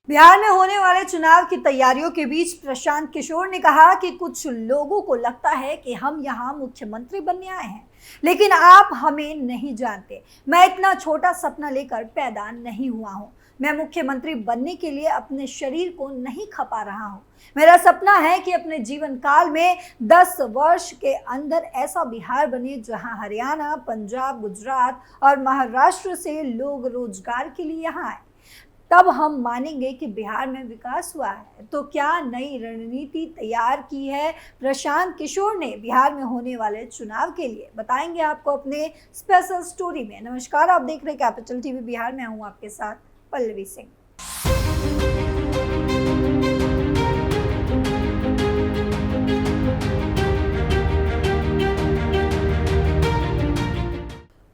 बिहार में होने वाले चुनाव की तैयारियों के बीच प्रशांत किशोर ने कहा कि कुछ लोगों को लगता है कि हम यहाँ मुख्यमंत्री बनने आए हैं, लेकिन आप हमें नहीं जानते। मैं इतना छोटा सपना लेकर पैदा नहीं हुआ हूँ। मैं मुख्यमंत्री बनने के लिए अपने शरीर को नहीं खपा रहा हूँ। मेरा सपना है कि अपने जीवन काल में 10 वर्ष के अंदर ऐसा बिहार बने जहां हरियाणा, पंजाब, गुजरात और महाराष्ट्र से लोग रोजगार के लिए यहाँ आए। तब हम मानेंगे कि बिहार में विकास हुआ है। तो क्या नई रणनीति तैयार की है प्रशांत किशोर ने बिहार में होने वाले चुनाव के लिए? बताएंगे आपको अपने स्पेशल स्टोरी में। नमस्कार, आप देख रहे हैं कैपिटल टीवी बिहार में। हूं आपके साथ पल्लवी सिंह।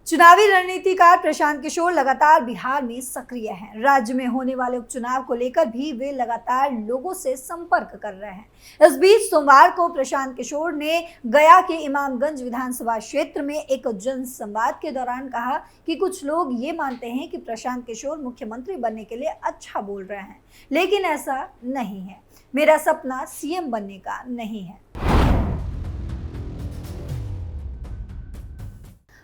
चुनावी रणनीतिकार प्रशांत किशोर लगातार बिहार में सक्रिय हैं। राज्य में होने वाले उपचुनाव को लेकर भी वे लगातार लोगों से संपर्क कर रहे हैं। इस बीच सोमवार को प्रशांत किशोर ने गया के इमामगंज विधानसभा क्षेत्र में एक जनसंवाद के दौरान कहा कि कुछ लोग ये मानते हैं कि प्रशांत किशोर मुख्यमंत्री बनने के लिए अच्छा बोल रहे हैं, लेकिन ऐसा नहीं है। मेरा सपना सीएम बनने का नहीं है।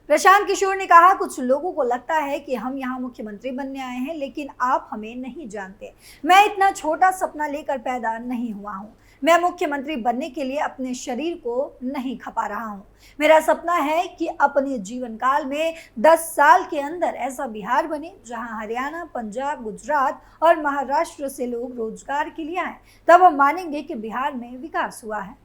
प्रशांत किशोर ने कहा, कुछ लोगों को लगता है कि हम यहाँ मुख्यमंत्री बनने आए हैं, लेकिन आप हमें नहीं जानते। मैं इतना छोटा सपना लेकर पैदा नहीं हुआ हूँ। मैं मुख्यमंत्री बनने के लिए अपने शरीर को नहीं खपा रहा हूँ। मेरा सपना है कि अपने जीवन काल में 10 साल के अंदर ऐसा बिहार बने जहाँ हरियाणा, पंजाब, गुजरात और महाराष्ट्र से लोग रोजगार के लिए आए। तब हम मानेंगे कि बिहार में विकास हुआ है।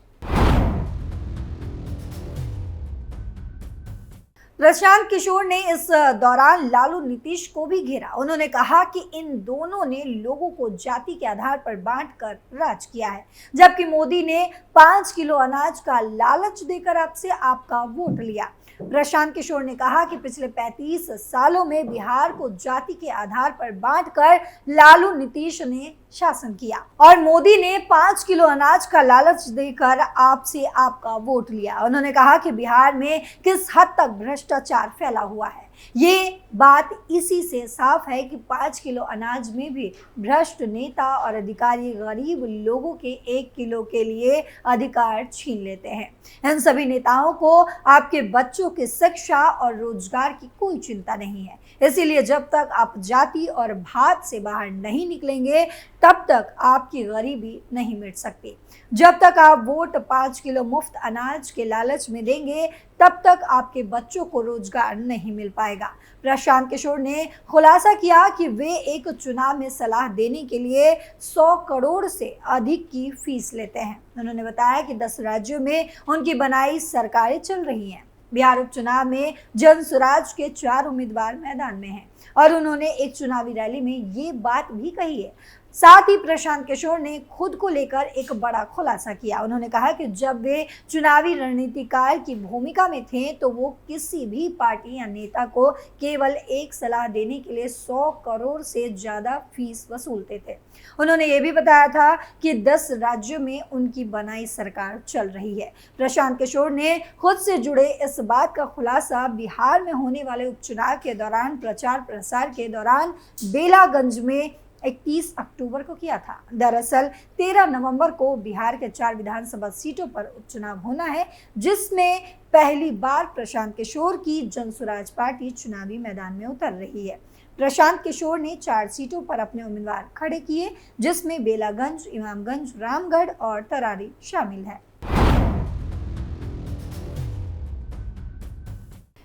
प्रशांत किशोर ने इस दौरान लालू नीतीश को भी घेरा। उन्होंने कहा कि इन दोनों ने लोगों को जाति के आधार पर बांटकर राज किया है, जबकि मोदी ने 5 किलो अनाज का लालच देकर आपसे आपका वोट लिया। प्रशांत किशोर ने कहा कि पिछले 35 सालों में बिहार को जाति के आधार पर बांटकर लालू नीतीश ने शासन किया और मोदी ने 5 किलो अनाज का लालच देकर आपसे आपका वोट लिया। उन्होंने कहा कि बिहार में किस हद तक भ्रष्टाचार फैला हुआ है। ये बात इसी से साफ है कि 5 किलो अनाज में भी भ्रष्ट नेता और अधिकारी गरीब लोगों के 1 किलो के लिए अधिकार छीन लेते हैं। इन सभी नेताओं को आपके बच्चों की शिक्षा और रोजगार की कोई चिंता नहीं है। इसीलिए जब तक आप जाति और भात से बाहर नहीं निकलेंगे, तब तक आपकी गरीबी नहीं मिट सकती। जब तक आप वोट 5 किलो मुफ्त अनाज के लालच में देंगे, तब तक आपके बच्चों को रोजगार नहीं मिल पाएगा। प्रशांत किशोर ने खुलासा किया कि वे एक चुनाव में सलाह देने के लिए 100 करोड़ से अधिक की फीस लेते हैं। उन्होंने बताया कि 10 राज्यों में उनकी बनाई सरकारें चल रही हैं। बिहार उपचुनाव में जनसुराज के 4 उम्मीदवार मैदान में हैं और उन्होंने एक चुनावी रैली में ये बात भी कही है। साथ ही प्रशांत किशोर ने खुद को लेकर एक बड़ा खुलासा किया। उन्होंने कहा कि जब वे चुनावी रणनीतिकार की भूमिका में थे तो वो किसी भी पार्टी या नेता को केवल एक सलाह देने के लिए 100 करोड़ से ज्यादा फीस वसूलते थे। उन्होंने ये भी बताया था कि 10 राज्यों में उनकी बनाई सरकार चल रही है। प्रशांत किशोर ने खुद से जुड़े इस बात का खुलासा बिहार में होने वाले उपचुनाव के दौरान प्रचार प्रसार के दौरान बेलागंज में 31 अक्टूबर को किया था। दरअसल 13 नवंबर को बिहार के 4 विधानसभा सीटों पर उपचुनाव होना है, जिसमें पहली बार प्रशांत किशोर की जनसुराज पार्टी चुनावी मैदान में उतर रही है। प्रशांत किशोर ने 4 सीटों पर अपने उम्मीदवार खड़े किए, जिसमें बेलागंज, इमामगंज, रामगढ़ और तरारी शामिल है।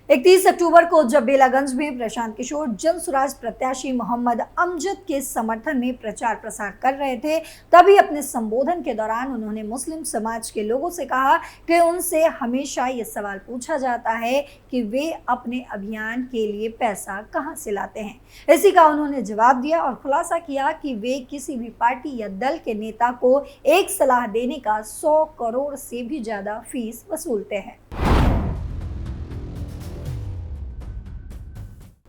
31 अक्टूबर को जब बेलागंज में प्रशांत किशोर जनसुराज प्रत्याशी मोहम्मद अमजद के समर्थन में प्रचार प्रसार कर रहे थे, तभी अपने संबोधन के दौरान उन्होंने मुस्लिम समाज के लोगों से कहा कि उनसे हमेशा ये सवाल पूछा जाता है कि वे अपने अभियान के लिए पैसा कहां से लाते हैं। इसी का उन्होंने जवाब दिया और खुलासा किया कि वे किसी भी पार्टी या दल के नेता को एक सलाह देने का 100 करोड़ से भी ज्यादा फीस वसूलते हैं।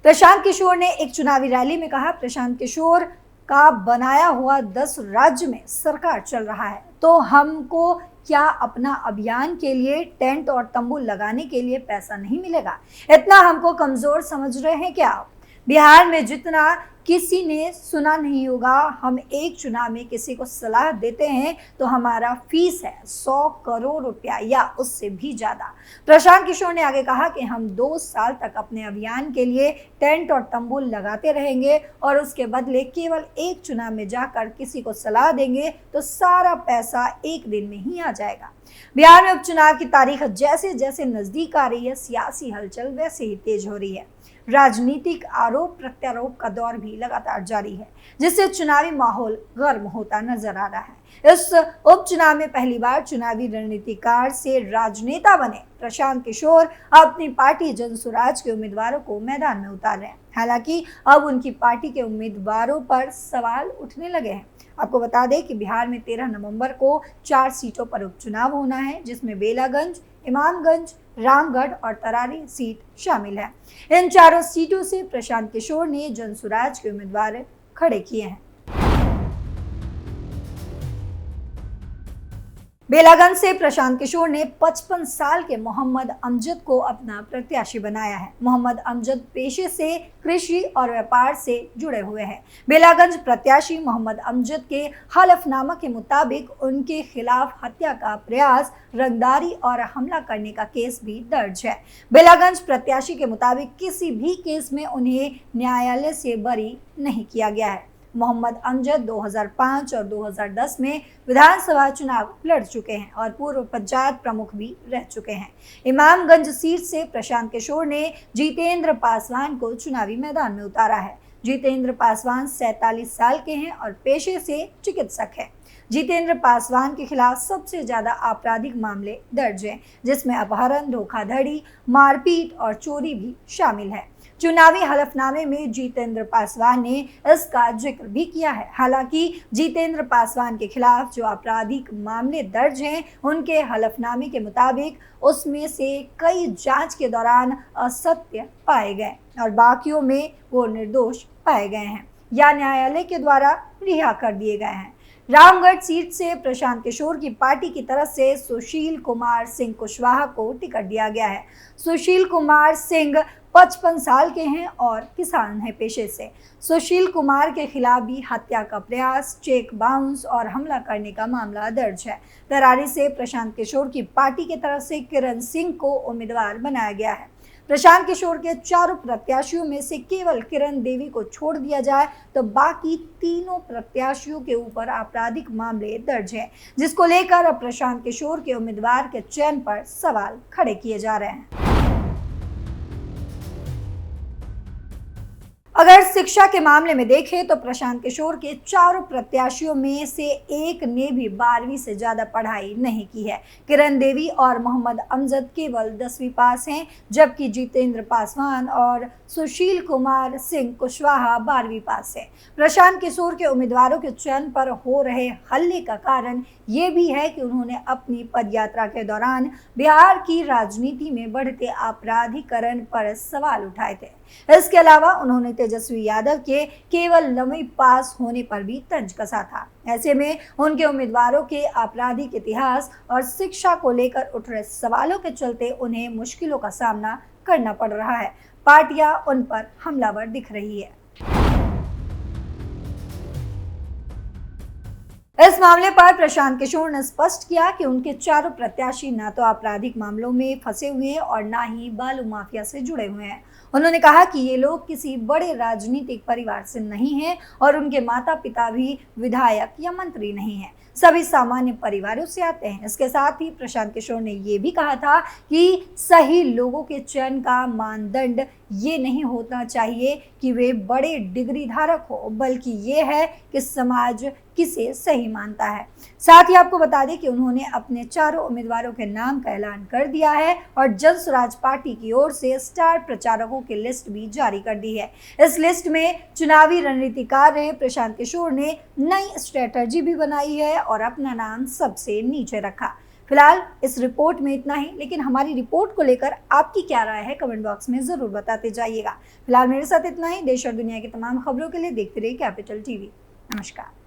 प्रशांत किशोर ने एक चुनावी रैली में कहा, प्रशांत किशोर का बनाया हुआ 10 राज्य में सरकार चल रहा है, तो हमको क्या अपना अभियान के लिए टेंट और तंबू लगाने के लिए पैसा नहीं मिलेगा? इतना हमको कमजोर समझ रहे हैं क्या आप? बिहार में जितना किसी ने सुना नहीं होगा, हम एक चुनाव में किसी को सलाह देते हैं तो हमारा फीस है 100 करोड़ रुपया या उससे भी ज्यादा। प्रशांत किशोर ने आगे कहा कि हम 2 साल तक अपने अभियान के लिए टेंट और तंबू लगाते रहेंगे और उसके बदले केवल एक चुनाव में जाकर किसी को सलाह देंगे तो सारा पैसा एक दिन में ही आ जाएगा। बिहार में उपचुनाव की तारीख जैसे जैसे नजदीक आ रही है, सियासी हलचल वैसे ही तेज हो रही है। राजनीतिक आरोप प्रत्यारोप का दौर भी लगातार जारी है, जिससे चुनावी माहौल गर्म होता नजर आ रहा है। इस उपचुनाव में पहली बार चुनावी रणनीतिकार से राजनेता बने प्रशांत किशोर अपनी पार्टी जनसुराज के उम्मीदवारों को मैदान में उतार रहे हैं। हालांकि अब उनकी पार्टी के उम्मीदवारों पर सवाल उठने लगे हैं। आपको बता दें कि बिहार में 13 नवंबर को 4 सीटों पर उपचुनाव होना है, जिसमें बेलागंज, इमामगंज, रामगढ़ और तरारी सीट शामिल है। इन चारों सीटों से प्रशांत किशोर ने जनसुराज के उम्मीदवार खड़े किए हैं। बेलागंज से प्रशांत किशोर ने 55 साल के मोहम्मद अमजद को अपना प्रत्याशी बनाया है। मोहम्मद अमजद पेशे से कृषि और व्यापार से जुड़े हुए हैं। बेलागंज प्रत्याशी मोहम्मद अमजद के हलफनामा के मुताबिक उनके खिलाफ हत्या का प्रयास, रंगदारी और हमला करने का केस भी दर्ज है। बेलागंज प्रत्याशी के मुताबिक किसी भी केस में उन्हें न्यायालय से बरी नहीं किया गया है। मोहम्मद अमजद 2005 और 2010 में विधानसभा चुनाव लड़ चुके हैं और पूर्व पंचायत प्रमुख भी रह चुके हैं। इमामगंज सीट से प्रशांत किशोर ने जितेंद्र पासवान को चुनावी मैदान में उतारा है। जितेंद्र पासवान 47 साल के हैं और पेशे से चिकित्सक हैं। जितेंद्र पासवान के खिलाफ सबसे ज्यादा आपराधिक मामले दर्ज हैं, जिसमें अपहरण, धोखाधड़ी, मारपीट और चोरी भी शामिल है। चुनावी हलफनामे में जितेंद्र पासवान ने इसका जिक्र भी किया है। हालांकि जितेंद्र पासवान के खिलाफ जो आपराधिक मामले दर्ज हैं, उनके हलफनामे के मुताबिक उसमें से कई जांच के दौरान असत्य पाए गए और बाकियों में वो निर्दोष पाए गए हैं या न्यायालय के द्वारा रिहा कर दिए गए हैं। रामगढ़ सीट से प्रशांत किशोर की पार्टी की तरफ से सुशील कुमार सिंह कुशवाहा को टिकट दिया गया है। सुशील कुमार सिंह 55 साल के हैं और किसान हैं पेशे से। सुशील कुमार के खिलाफ भी हत्या का प्रयास, चेक बाउंस और हमला करने का मामला दर्ज है। तरारी से प्रशांत किशोर की पार्टी की तरफ से किरण सिंह को उम्मीदवार बनाया गया है। प्रशांत किशोर के चारों प्रत्याशियों में से केवल किरण देवी को छोड़ दिया जाए तो बाकी तीनों प्रत्याशियों के ऊपर आपराधिक मामले दर्ज हैं, जिसको लेकर अब प्रशांत किशोर के उम्मीदवार के चयन पर सवाल खड़े किए जा रहे हैं। अगर शिक्षा के मामले में देखें तो प्रशांत किशोर के चारों प्रत्याशियों में से एक ने भी 12वीं से ज्यादा पढ़ाई नहीं की है। किरण देवी और मोहम्मद अमजद केवल 10वीं पास हैं, जबकि जितेंद्र पासवान और सुशील कुमार सिंह कुशवाहा 12वीं पास है। प्रशांत किशोर के उम्मीदवारों के चयन पर हो रहे हल्ले का कारण ये भी है कि उन्होंने अपनी पदयात्रा के दौरान बिहार की राजनीति में बढ़ते आपराधिकरण पर सवाल उठाए थे। इसके अलावा उन्होंने तेजस्वी यादव के केवल 9वीं पास होने पर भी तंज कसा था। ऐसे में उनके उम्मीदवारों के आपराधिक इतिहास और शिक्षा को लेकर उठ रहे सवालों के चलते उन्हें मुश्किलों का सामना करना पड़ रहा है। पार्टियां उन पर हमलावर दिख रही है। इस मामले पर प्रशांत किशोर ने स्पष्ट किया कि उनके चारों प्रत्याशी न तो आपराधिक मामलों में फंसे हुए हैं और न ही बालू माफिया से जुड़े हुए हैं। उन्होंने कहा कि ये लोग किसी बड़े राजनीतिक परिवार से नहीं हैं और उनके माता पिता भी विधायक या मंत्री नहीं हैं, सभी सामान्य परिवारों से आते हैं। इसके साथ ही प्रशांत किशोर ने ये भी कहा था कि सही लोगों के चयन का मानदंड ये नहीं होना चाहिए कि वे बड़े डिग्री धारक हो, बल्कि ये है कि समाज किसे सही मानता है। साथ ही आपको बता दें कि उन्होंने अपने चारों उम्मीदवारों के नाम का ऐलान कर दिया है और जनसुराज पार्टी की ओर से स्टार प्रचारकों की लिस्ट भी जारी कर दी है। इस लिस्ट में चुनावी रणनीतिकार रहे प्रशांत किशोर ने नई स्ट्रेटजी भी बनाई है और अपना नाम सबसे नीचे रखा। फिलहाल इस रिपोर्ट में इतना ही, लेकिन हमारी रिपोर्ट को लेकर आपकी क्या राय है कमेंट बॉक्स में जरूर बताते जाइएगा। फिलहाल मेरे साथ इतना ही। देश और दुनिया की तमाम खबरों के लिए देखते रहिए कैपिटल टीवी। नमस्कार।